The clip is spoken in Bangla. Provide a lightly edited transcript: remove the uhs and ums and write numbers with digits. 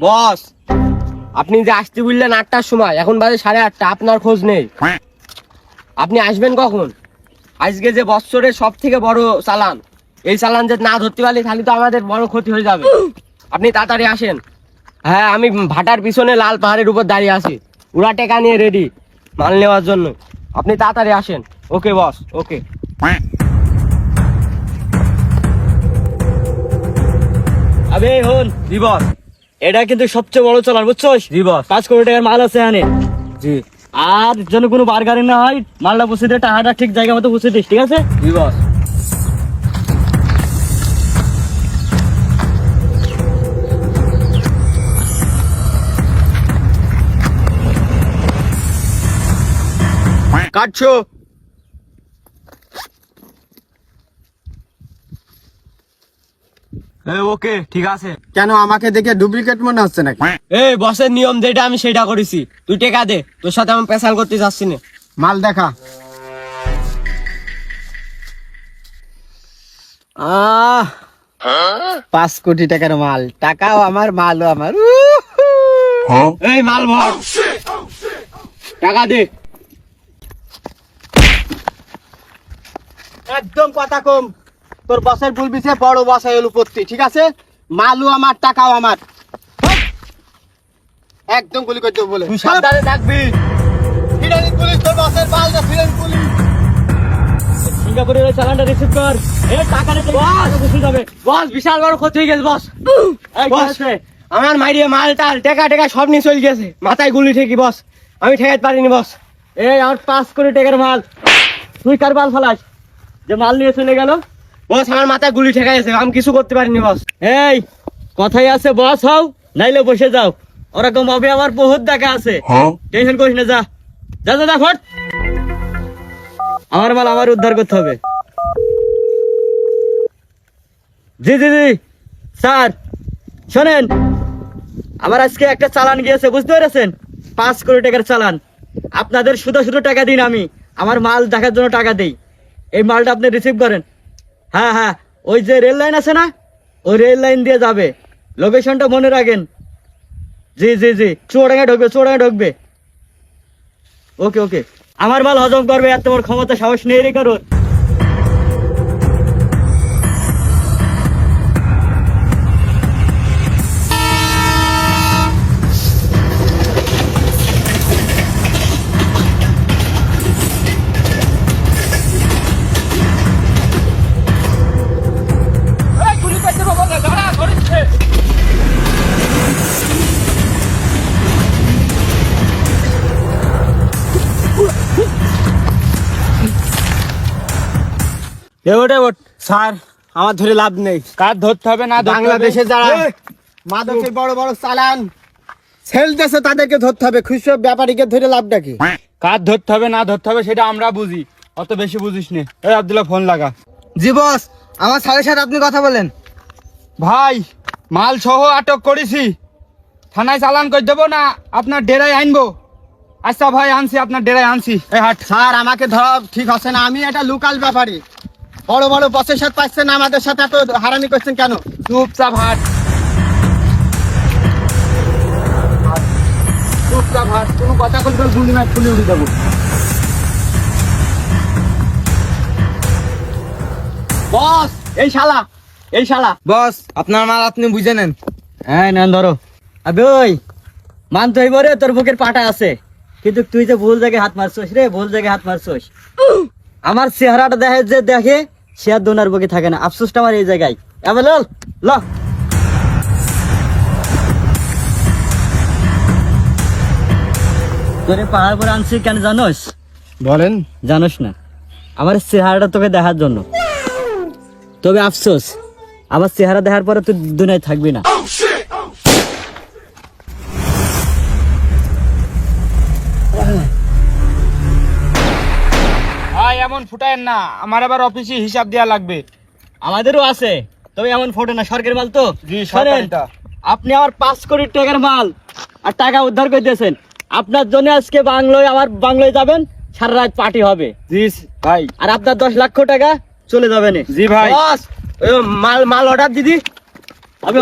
বস, আপনি যে আসতে বললেন 8টার সময়, এখন বাজে 8:30, আপনার খোঁজ নেই। আপনি আসবেন কখন? আজকে যে বছরের সব থেকে বড় চালান, এই চালান যে না ধরতে পারলে তাহলে তো আমাদের বড় ক্ষতি হয়ে যাবে। আপনি তাড়াতাড়ি আসেন। হ্যাঁ, আমি ভাটার পিছনে লাল পাহাড়ের উপর দাঁড়িয়ে আছি, ওরা টেকা নিয়ে রেডি মাল নেওয়ার জন্য। আপনি তাড়াতাড়ি আসেন। ওকে বস, ওকে। আবে হন জি বস। এটা কিন্তু সবচেয়ে বড় চালান, বুঝছোস? জি বস। 5 কোটি টাকার মাল আছে এখানে। জি। আর যেন কোনো বারগারি না হয়, মালটা বুঝে দিয়ে টাকাটা ঠিক জায়গা মতো বুঝে দিস, ঠিক আছে? জি বস। কাটছো? ওকে, ঠিক আছে। কেন আমাকে দেখে ডুপ্লিকেট মনে হচ্ছে নাকি? এই বসের নিয়ম যেটা আমি সেটা করেছি, তুই টেকা দে, তোর সাথে আমি পেশাল করতে চাচ্ছি না। মাল দেখা। 5 কোটি টাকার মাল, টাকাও আমার, মালও আমার। এই মাল ভর, টাকা দে। একদম কথা কম, তোর বসের বলবি যে বড় বস এল উপত্তি, ঠিক আছে? মালও আমার, টাকাও আমার। একদম গুলি করে দেবো বলে। তুই সাবধানে থাকবি। ফিরানি পুলিশ, তোর বসের মাল না, ফিরানি পুলিশ। সিঙ্গাপুরের ওই চালানটা রিসিভ কর। টাকাটা বুঝে যাবে। বস, বিশাল বড় ক্ষতি হয়ে গেছে বস। এই কি বস, আছে? আমার মাইরিয়ে মাল টাল টেকা টেকা সব নিয়ে চলে গেছে, মাথায় গুলি ঠেকি বস, আমি ঠেকাতে পারিনি বস। এই আমার 5 কোটি টাকার মাল, তুই কার মাল ফালাস যে মাল নিয়ে চলে গেল? বস, আমার মাথায় গুলি ঠেকা গেছে, আমি কিছু করতে পারিনি বস। এই কথাই আছে, বস হও নাইলে বসে যাও। ওরকম হবে আমার বহুত দেখা আছে, টেনশন করিস না, যা যা যা, ফট। আমার মাল আমার উদ্ধার করতে হবে। জি জি জি স্যার, শোনেন, আমার আজকে একটা চালান গিয়েছে, বুঝতে পেরেছেন? 5 কোটি টাকার চালান। আপনাদের শুধু শুধু টাকা দিন, আমি আমার মাল দেখার জন্য টাকা দেই। এই মালটা আপনি রিসিভ করেন। হ্যাঁ হ্যাঁ, ওই যে রেল লাইন আছে না, ওই রেল লাইন দিয়ে যাবে। লোকেশনটা মনে রাখেন। জি জি জি, চুয়াডাঙ্গায় ঢুকবে, চুয়াডাঙ্গায় ঢুকবে। ওকে ওকে, আমার মাল হজম করবে এত বড় ক্ষমতা সাহস নেই রে কারোর। স্যার, আমার ধরে লাভ নেই। কার ধরতে হবে না? বাংলাদেশে যারা মাদকের বড় বড় চালান ছেলতেছে তাদেরকে ধরতে হবে, খুচরো ব্যাপারীকে ধরে লাভটা কি? কার ধরতে হবে না ধরতে হবে সেটা আমরা বুঝি, অত বেশি বুঝিস নে। এই আব্দুল্লাহ, ফোন লাগা। জি বস, আমার স্যারের সাথে আপনি কথা বলেন। ভাই, মাল সহ আটক করেছি, থানায় চালান করে দেবো না আপনার ডেরায় আনবো? আচ্ছা ভাই, আনছি, আপনার ডেরায় আনছি। এই হাট। স্যার, আমাকে ধরা ঠিক হচ্ছে না, আমি একটা লোকাল ব্যাপারী। বড় বড় বসের সাথে পাচ্ছেন, আমাদের সাথে এত হারামি করছেন কেন? চুপচাপ হাট, চুপচাপ হাট, কোনো কথা বলতে গুলি মার খুলে উঠে যাবো। বস, এই শালা, এই শালা। বস, আপনার মাল আপনি বুঝে নেন। হ্যাঁ নেন, ধরো। আবে ওই মানতে হইব রে, তোর বুকের পাটা আছে, কিন্তু তুই যে ভুল জায়গায় হাত মারছস রে, ভুল জায়গায় হাত মারছস। আমার চেহারাটা দেখে যে দেখে, সে আর দোনার বুকে থাকে না। আফসোসটা আমার এই জায়গায়। এবার লল ল। তোরে পাহাড় পরে আনছি কেন জানোস? বলেন। জানোস না, আমার চেহারাটা তোকে দেখার জন্য। তবে আফসোস, আমার চেহারা দেখার পরে তুই দুনিয়ায় থাকবি না। ভাই, এমন ফুটায়েন না, আমার আবার অফিসে হিসাব দেওয়া লাগবে। আমাদেরও আছে, তবে এমন ফটো না, সরকারি মাল তো। জি, শোনেন, সরকারিটা। আপনি আমার 5 কোটি টাকার মাল আর টাকা উদ্ধার করে দিয়েছেন। আপনার জন্য আজকে আমার বাংলোয় যাবেন, সারা রাত পার্টি হবে। জি ভাই। আর আপনার 10 লক্ষ টাকা চলে যাবে না। জি ভাই। বস, মাল অর্ডার দিদি। আমি